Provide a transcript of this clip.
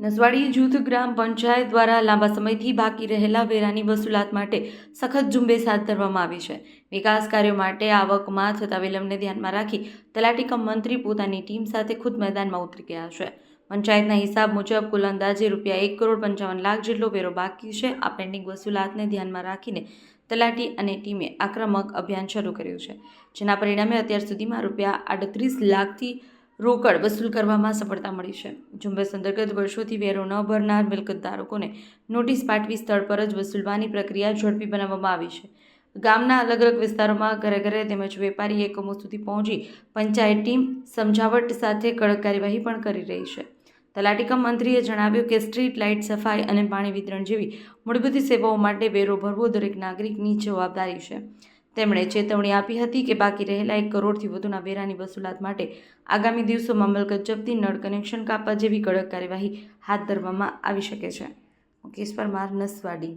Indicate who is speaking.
Speaker 1: નસવાડી જૂથ ગ્રામ પંચાયત દ્વારા લાંબા સમયથી બાકી રહેલા વેરાની વસૂલાત માટે સખત ઝુંબેશ હાથ ધરવામાં આવી છે। વિકાસ કાર્યો માટે આવકમાં થતા વિલંબને ધ્યાનમાં રાખી તલાટી કમ મંત્રી પોતાની ટીમ સાથે ખુદ મેદાનમાં ઉતરી ગયા છે। પંચાયતના હિસાબ મુજબ કુલ અંદાજે ₹1,55,00,000 જેટલો વેરો બાકી છે। આ પેન્ડિંગ વસૂલાતને ધ્યાનમાં રાખીને તલાટી અને ટીમે આક્રમક અભિયાન શરૂ કર્યું છે, જેના પરિણામે અત્યાર સુધીમાં ₹38 લાખથી રોકડ વસૂલ કરવામાં સફળતા મળી છે। ઝુંબેશ અંતર્ગત વર્ષોથી વેરો ન ભરનાર મિલકતધારકોને નોટિસ પાઠવી સ્થળ પર જ વસૂલવાની પ્રક્રિયા ઝડપી બનાવવામાં આવી છે। ગામના અલગ અલગ વિસ્તારોમાં ઘરે ઘરે તેમજ વેપારી એકમો સુધી પહોંચી પંચાયત ટીમ સમજાવટ સાથે કડક કાર્યવાહી પણ કરી રહી છે। તલાટી કમ મંત્રીએ જણાવ્યું કે સ્ટ્રીટ લાઇટ, સફાઈ અને પાણી વિતરણ જેવી મૂળભૂત સેવાઓ માટે વેરો ભરવો દરેક નાગરિકની જવાબદારી છે। તેમણે ચેતવણી આપી હતી કે બાકી રહેલા 1 કરોડથી વધુના વેરાની વસૂલાત માટે આગામી દિવસોમાં મિલકત જપ્તી, નળ કનેક્શન કાપવા જેવી કડક કાર્યવાહી હાથ ધરવામાં આવી શકે છે। મુકેશ પરમાર, નસવાડી।